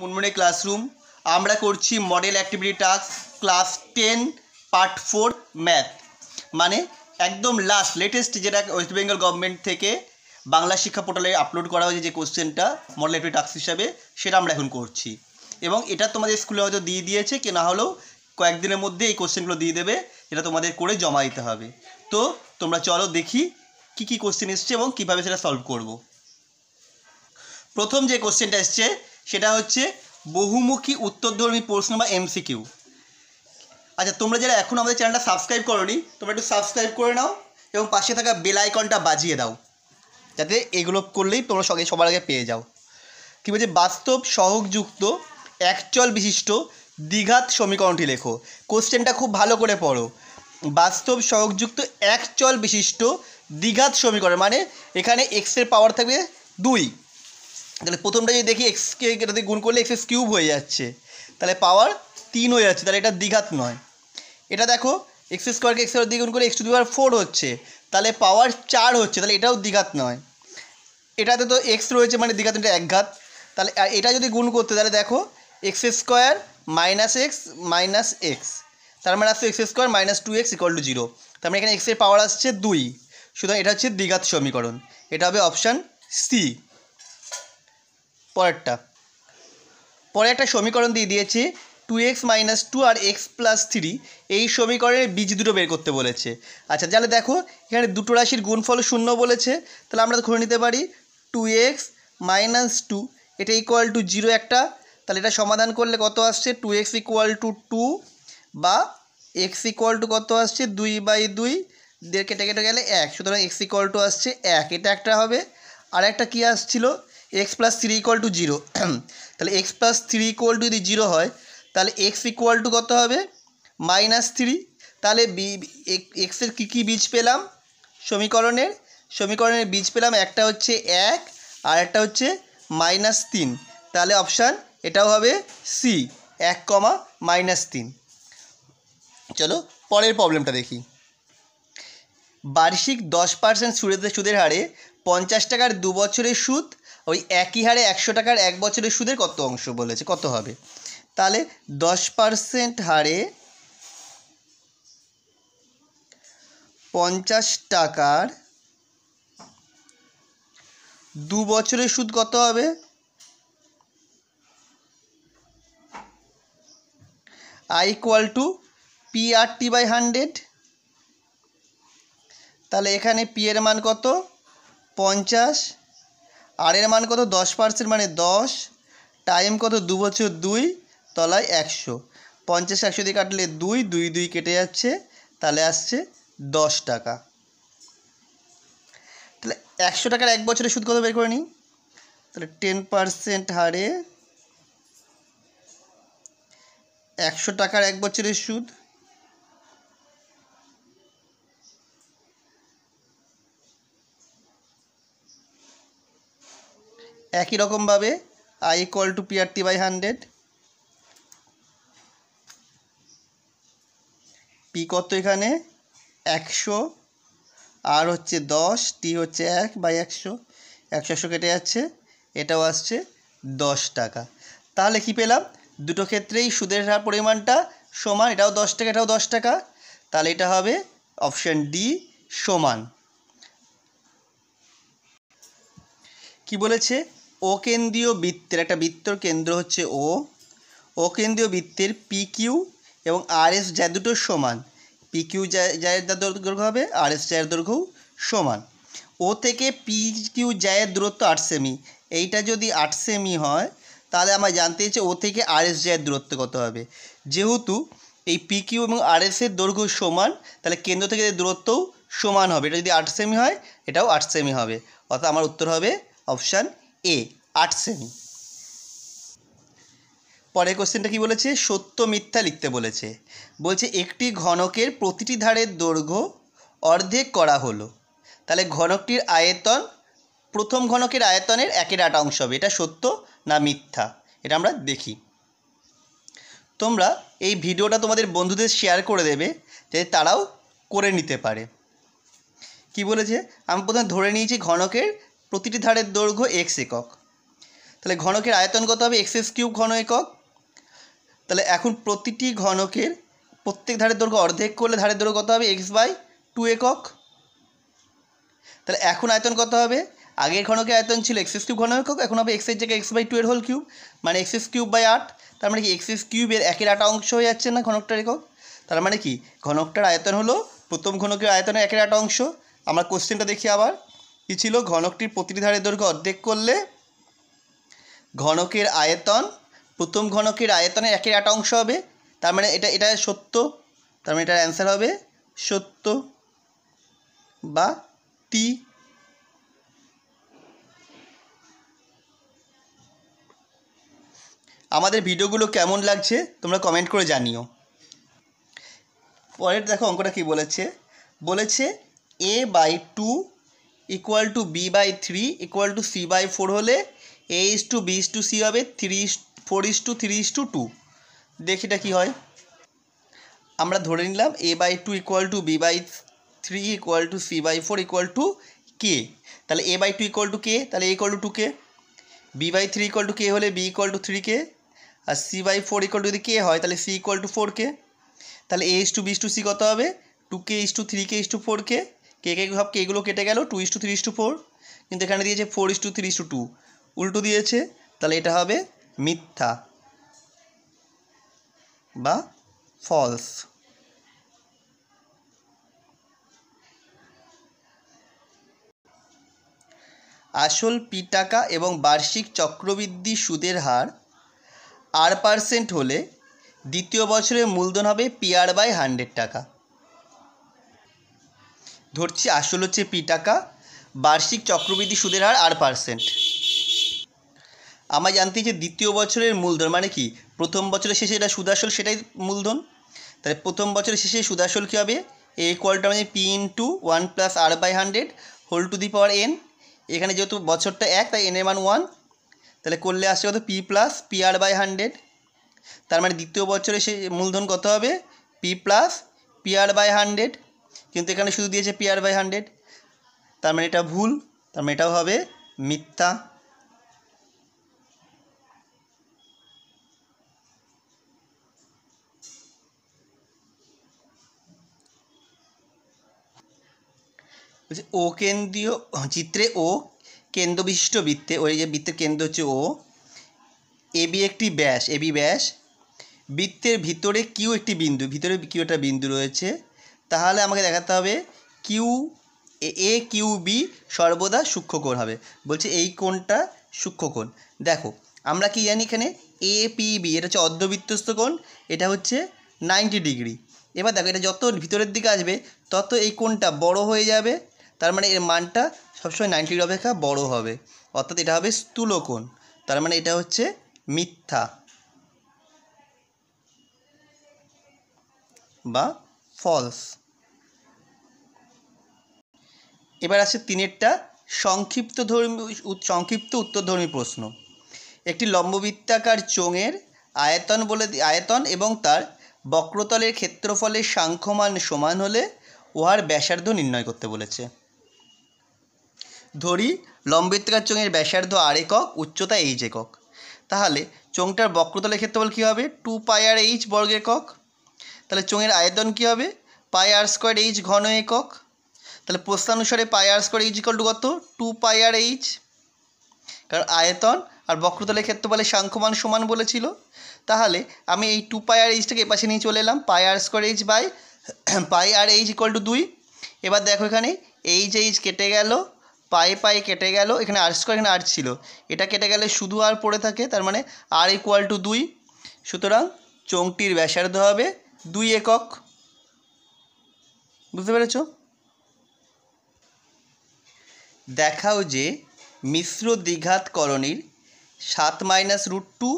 মুনমুনে classroom. আমরা করছি model activity task class 10 part 4 math, মানে একদম লেটেস্ট যেটা ওয়েস্ট বেঙ্গল গভর্নমেন্ট থেকে বাংলা শিক্ষা পোর্টালে আপলোড করা হয়েছে যে কোশ্চেনটা মডেল অ্যাক্টিভিটি টাস্ক হিসাবে, সেটা আমরা এখন করছি। এবং এটা তোমাদের স্কুলে হয়তো দিয়ে দিয়েছে, কি না হলেও কয়েকদিনের মধ্যে এই কোশ্চেনগুলো দিয়ে দেবে, এটা তোমাদের করে জমা দিতে হবে। তো তোমরা চলো দেখি কি কি কোশ্চেন এসছে এবং কীভাবে সেটা সলভ করব। প্রথম যে কোশ্চেনটা এসছে সেটা হচ্ছে বহুমুখী উত্তরধর্মী প্রশ্ন বা এমসিকিউ। আচ্ছা, তোমরা যারা এখন আমাদের চ্যানেলটা সাবস্ক্রাইব করোনি, তোমরা একটু সাবস্ক্রাইব করে নাও এবং পাশে থাকা বেল আইকনটা বাজিয়ে দাও, যাতে এগুলো করলেই তোমরা সবার আগে পেয়ে যাও। কী বলছে, বাস্তব সহগযুক্ত একচল বিশিষ্ট দ্বিঘাত সমীকরণটি লেখো। কোশ্চেনটা খুব ভালো করে পড়ো। বাস্তব সহগযুক্ত একচল বিশিষ্ট দ্বিঘাত সমীকরণ, মানে এখানে এক্সের পাওয়ার থাকবে 2। তাহলে প্রথমটা যদি দেখি এক্সকে এটাতে গুণ করলে এক্স কিউব হয়ে যাচ্ছে, তাহলে পাওয়ার 3 হয়ে যাচ্ছে, তাহলে এটা দ্বিঘাত নয়। এটা দেখো এক্স স্কোয়ারকে এক্সের দ্বিগুণ করে x টু দি পাওয়ার 4 হচ্ছে, তাহলে পাওয়ার 4 হচ্ছে, তাহলে এটাও দ্বিঘাত নয়। এটাতে তো এক্স রয়েছে মানে দ্বিঘাত, এটা একঘাত। তাহলে এটা যদি গুণ করতে, তাহলে দেখো x square minus x minus x, তার মানে আসছে এক্স স্কোয়ার মাইনাস 2x = 0। তার মানে এখানে এক্সের পাওয়ার আসছে 2, সুতরাং এটা হচ্ছে দ্বিঘাত সমীকরণ। এটা হবে অপশান সি। পরে একটা সমীকরণ দিয়ে দিয়েছে 2x - 2 আর x + 3, এই সমীকরণের বীজ দুটো বের করতে বলেছে। আচ্ছা, তাহলে দেখো এখানে দুটো রাশির গুণফল 0 বলেছে, তাহলে আমরা ধরে নিতে পারি 2x - 2 এটা = 0 একটা। তাহলে এটা সমাধান করলে কত আসছে, 2x = 2 বা x = কত আসছে 2/2, কেটে কেটে গেলে 1, সুতরাং x = আসছে 1, এটা একটা হবে। আর একটা কী আসছিল, x + 3 = 0। তাহলে x + 3 = যদি 0 হয়, তাহলে x = কত হবে -3। তাহলে এক্সের কী বীজ পেলাম, সমীকরণের বীজ পেলাম, একটা হচ্ছে 1 আর একটা হচ্ছে -3। তাহলে অপশান এটাও হবে সি, 1, -3। চলো পরের প্রবলেমটা দেখি। বার্ষিক 10% সুদের হারে 50 টাকার 2 বছরের সুদ, ওই একই হারে 100 টাকার 1 বছরের সুদের কত অংশ বলেছে, কত হবে। তাহলে 10% হারে 50 টাকার 2 বছরের সুদ কত হবে, I = PRT/100। তাহলে এখানে P এর মান কত 50, আর এর মান কত 10% মানে 10, টাইম কত 2 বছর 2, তলায় 100। 50 100 দিয়ে কাটলে 2 2 2 কেটে যাচ্ছে, তাহলে আসছে 10 টাকা। তাহলে 100 টাকার 1 বছরের সুদ কত বের করে নিই। তাহলে 10% হারে 100 টাকার 1 বছরের সুদ, একই রকমভাবে I = PRT/100। P কত এখানে 100, আর হচ্ছে 10, T হচ্ছে 1/100, 100 কেটে যাচ্ছে, এটাও আসছে 10 টাকা। তাহলে কি পেলাম, দুটো ক্ষেত্রেই সুদের হার পরিমাণটা সমান, এটাও 10 টাকা এটাও 10 টাকা। তাহলে এটা হবে অপশান ডি সমান। কি বলেছে, ও কেন্দ্রীয় বৃত্তের, একটা বৃত্তর কেন্দ্র হচ্ছে ও কেন্দ্রীয় বৃত্তের PQ এবং RS যা দুটো সমান, PQ জায়ের দৈর্ঘ্য হবে, RS জায়ের দৈর্ঘ্যও সমান। ও থেকে PQ জায়ের দূরত্ব 8 সেমি, এইটা যদি 8 সেমি হয়, তাহলে আমরা জানতে চাইছি ও থেকে RS জায়ের দূরত্ব কত হবে। যেহেতু এই PQ এবং RS এর দৈর্ঘ্য সমান, তাহলে কেন্দ্র থেকে দূরত্বও সমান হবে। এটা যদি 8 সেমি হয়, এটাও 8 সেমি হবে, অর্থাৎ আমার উত্তর হবে অপশান এ, 8 সেমি। পরের কোশ্চেনটা কি বলেছে, সত্য মিথ্যা লিখতে বলেছে। বলছে একটি ঘনকের প্রতিটি ধারের দৈর্ঘ্য অর্ধেক করা হলো, তাহলে ঘনকটির আয়তন প্রথম ঘনকের আয়তনের 1/8 অংশ হবে। এটা সত্য না মিথ্যা, এটা আমরা দেখি। তোমরা এই ভিডিওটা তোমাদের বন্ধুদের শেয়ার করে দেবে, যাতে তারাও করে নিতে পারে। কি বলেছে, আমি প্রথমে ধরে নিয়েছি ঘনকের প্রতিটি ধারের দৈর্ঘ্য x একক। তাহলে ঘনকের আয়তন কত হবে? এক্স কিউব ঘন একক। তাহলে এখন প্রতিটি ঘনকের প্রত্যেক ধারের দৈর্ঘ্য অর্ধেক করলে ধারের দৈর্ঘ্য কত হবে? x/2 একক। তাহলে এখন আয়তন কত হবে? আগের ঘনকের আয়তন ছিল এক্স কিউব ঘন একক, এখন হবে এক্সের জায়গায় x/2 এর হোল কিউব, মানে x³/8। তার মানে কি x³ 1/8 অংশ হয়ে যাচ্ছে না ঘনকটার একক? তার মানে কি ঘনকটার আয়তন হলো প্রথম ঘনকের আয়তনের 1/8 অংশ। আমরা কোশ্চেনটা দেখি আবার কী ছিল। ঘনকটির প্রতিটি ধারের দৈর্ঘ্য অর্ধেক করলে ঘনকের আয়তন প্রথম ঘনকের আয়তনের 1/8 অংশ হবে। তার মানে এটা সত্য, তার মানে এটার অ্যান্সার হবে সত্য বা টি। আমাদের ভিডিওগুলো কেমন লাগছে তোমরা কমেন্ট করে জানিও। পরের দেখো অঙ্কটা কী বলেছে, বলেছে a/2 = b/3 = c/4 হলে a:b:c হবে 4:3:2। দেখি এটা কী হয়। আমরা ধরে নিলাম a/2 = b/3 = c/4 = k। তাহলে a/2 = k, তাহলে a = 2k, b/3 = k হলে b = 3k, আর c/4 = যদি k হয় তাহলে c = 4k। তাহলে a:b:c কত হবে? 2k 3k 4k। কে সব কেগুলো কেটে গেল, 2:3:4। কিন্তু এখানে দিয়েছে 4:3:2, উল্টো দিয়েছে। তাহলে এটা হবে মিথ্যা বা ফলস। আসল p টাকা এবং বার্ষিক চক্রবৃদ্ধি সুদের হার r% হলে দ্বিতীয় বছরের মূলধন হবে PR/100 টাকা। ধরছি আসল হচ্ছে p টাকা, বার্ষিক চক্রবৃদ্ধি সুদের হার r%। আমরা জানতে যে দ্বিতীয় বছরের মূলধন মানে কি, প্রথম বছরের শেষে এটা সুদাসল সেটাই মূলধন। তাহলে প্রথম বছরের শেষে সুদাসল কী হবে? a = মানে p × 1 + r/100 whole to the power n। এখানে যেহেতু বছরটা 1 তাই n এর মান 1। তাহলে করলে আসছে কত? p + PR/100। তার মানে দ্বিতীয় বছরে সে মূলধন কত হবে? p + PR/100। কিন্তু এখানে শুধু দিয়েছে PR/100, তার মানে এটা ভুল, তার মানে এটাও হবে মিথ্যা। ও কেন্দ্রীয় চিত্রে ও কেন্দ্রবিশিষ্ট বৃত্তে, ওই যে বৃত্তের কেন্দ্র হচ্ছে ও, এবি একটি ব্যাস, এবি ব্যাস, বৃত্তের ভিতরে কিউ একটি বিন্দু, ভিতরে কিউ একটা বিন্দু রয়েছে। তাহলে আমাকে দেখাতে হবে কিউ এ কিউ বি সর্বদা সূক্ষ্মকোণ হবে। বলছে এই কোণটা সূক্ষ্মকোণ। দেখো আমরা কি জানি, এখানে এ পি বি এটা হচ্ছে অর্ধবৃত্তস্থ কোণ, এটা হচ্ছে 90 ডিগ্রি। এবার দেখো এটা যত ভিতরের দিকে আসবে তত এই কোণটা বড় হয়ে যাবে, তার মানে এর মানটা সবসময় 90 ডিগ্রি অপেক্ষা বড় হবে, অর্থাৎ এটা হবে স্থূলকোণ। তার মানে এটা হচ্ছে মিথ্যা বা ফলস। এবার আসছে 3টা সংক্ষিপ্ত উত্তরধর্মী প্রশ্ন। একটি লম্ববৃত্তাকার চোঙের আয়তন এবং তার বক্রতলের ক্ষেত্রফলের সাংখ্যমান সমান হলে উহার ব্যাসার্ধ নির্ণয় করতে বলেছে। ধরি লম্ববৃত্তাকার চোঙের ব্যাসার্ধ r একক, উচ্চতা h একক। তাহলে চোঙটার বক্রতলের ক্ষেত্রফল কী হবে? 2πr/h বর্গ একক। তাহলে চোঙের আয়তন কী হবে? πr² h ঘন একক। তাহলে প্রস্থানুসারে πr² h কত? 2πr/h, কারণ আয়তন আর বক্রতলের ক্ষেত্রফলের সাংখ্যমান সমান বলেছিল। তাহলে আমি এই 2πr/hটাকে এপাশে নিয়ে চলে এলাম, πr²h/πr/h = 2। এবার দেখো এখানে h কেটে গেল, পাই কেটে গেল, এখানে r², এখানে r ছিল, এটা কেটে গেলে শুধু r পড়ে থাকে, তার মানে r = 2। সুতরাং চোঙটির ব্যাসার্ধ হবে 2 একক। বুঝতে পেরেছ? দেখাও যে মিশ্র দ্বিঘাত করণীর 7 - √2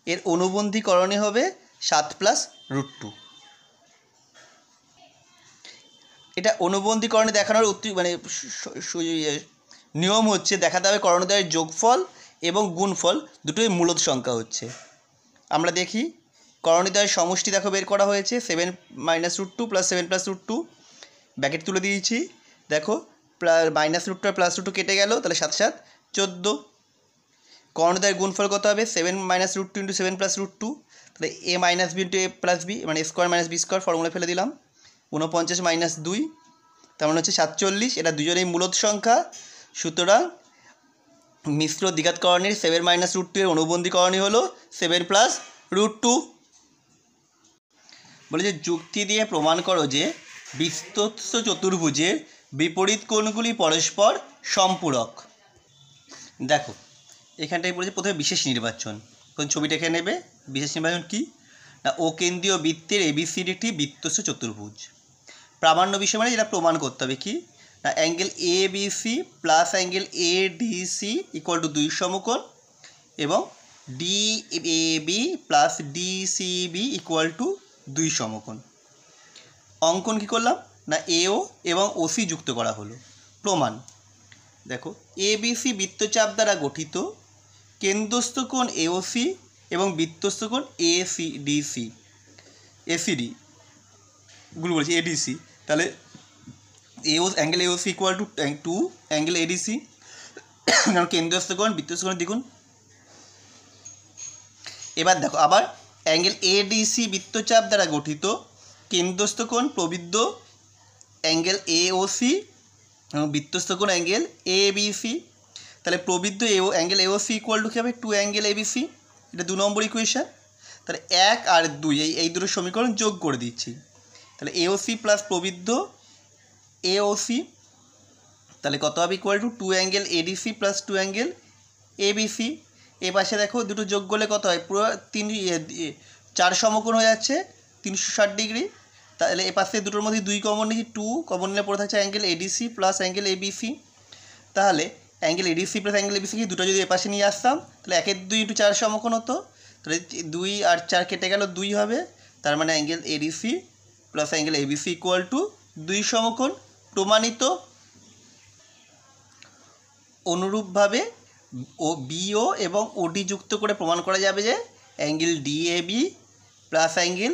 এর অনুবন্ধী করণী হবে 7 + √2। এটা অনুবন্ধী করণী দেখানোর মানে নিয়ম হচ্ছে দেখাতে হবে করণদ্বয়ের যোগফল এবং গুণফল দুটোই মূলদ সংখ্যা হচ্ছে। আমরা দেখি করণদ্বয়ের সমষ্টি দেখো বের করা হয়েছে 7 - √2 + 7 + √2, ব্র্যাকেট তুলে দিয়েছি। দেখো -√2 আর +√2 কেটে গেল, তাহলে 7 × 7 = 14। কর্ণদ্বয়ের গুণফল কত হবে 7 minus root two into 7 plus root two, তাহলে A minus B into A plus B মানে square minus B square formula ফেলে দিলাম। 49 মাইনাস 2 তার মানে হচ্ছে 47। এটা দুজনেই মূলত সংখ্যা, সুতরাং মিশ্র দ্বিঘাতকরণীর 7 মাইনাস রুট টু এর অনুবন্ধীকরণই হলো 7 প্লাস রুট টু। বলে যে যুক্তি দিয়ে প্রমাণ করো যে বিস্তস্ত চতুর্ভুজের বিপরীত কোণগুলি পরস্পর সম্পূরক। দেখো এখানটায় বলেছে প্রথমে বিশেষ নির্বাচন, কোন ছবিটা এখানে নেবে। বিশেষ নির্বাচন কি না, ও কেন্দ্রীয় বৃত্তের এবিসির একটি বৃত্তস্ত চতুর্ভুজ। প্রামাণ্য বিষয় মানে যেটা প্রমাণ করতে হবে কি না, angle A BC plus angle A DC equal to 2 সমকোণ এবং D A B plus DCB equal to 2 সমকোণ। অঙ্কন কী করলাম না, এও এবং ওসি যুক্ত করা হলো। প্রমাণ দেখো, এবিসি বৃত্তচাপ দ্বারা গঠিত, কেন্দ্রস্থ কোণ এওসি এবং বৃত্তস্থ কোণ এসিডিসি এসিডি গুলো বলেছি এডিসি, তাহলে angle AOC equal to 2 angle ADC, কারণ কেন্দ্রস্থ কোণ বৃত্তস্থ কোণ দ্বিগুণ। এবার দেখো আবার অ্যাঙ্গেল এডিসি বৃত্তচাপ দ্বারা গঠিত, কেন্দ্রস্থ কোণ প্রবৃদ্ধ অ্যাঙ্গেল এওসি এবং বৃত্তস্থ কোণ অ্যাঙ্গেল এবিসি, তাহলে প্রবৃদ্ধ অ্যাঙ্গেল এওসি ইকুয়াল টু কী হবে 2 অ্যাঙ্গেল এবিসি। এটা 2 নম্বর ইকুয়েশন। তাহলে 1 আর 2 এই দুটো সমীকরণ যোগ করে দিচ্ছি, তাহলে এওসি প্লাস প্রবৃদ্ধ এওসি তাহলে কত হবে equal to 2 angle ADC plus 2 angle ABC. এ পাশে দেখো দুটো যোগ করলে কত হয়, পুরো 4 সমকোণ হয়ে যাচ্ছে 360 ডিগ্রি। তাহলে এ পাশে দুটোর মধ্যে 2 কমন নিয়েছি, 2 কমন নিলে পড়ে থাকছে angle ADC plus angle ABC. তাহলে angle ADC plus angle ABC কি দুটো যদি এ পাশে নিয়ে আসতাম তাহলে 1 2 × 4 সমকোণ হতো, তাহলে 2 আর 4 কেটে গেল 2 হবে, তার মানে angle ADC plus angle ABC equal to 2 সমকোণ। প্রমাণিত। অনুরূপভাবে ও বিও এবং ওডি যুক্ত করে প্রমাণ করা যাবে যে angle DAB plus angle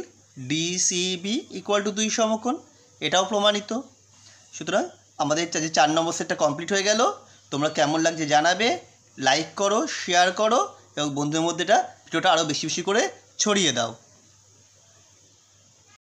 DCB equal to 2 সমকোণ, এটাও প্রমাণিত। সুতরাং আমাদের যে 4 নম্বর সেটটা কমপ্লিট হয়ে গেল। তোমরা কেমন লাগছে জানাবে, লাইক করো, শেয়ার করো এবং বন্ধুদের মধ্যে এটা ভিডিওটা আরও বেশি বেশি করে ছড়িয়ে দাও।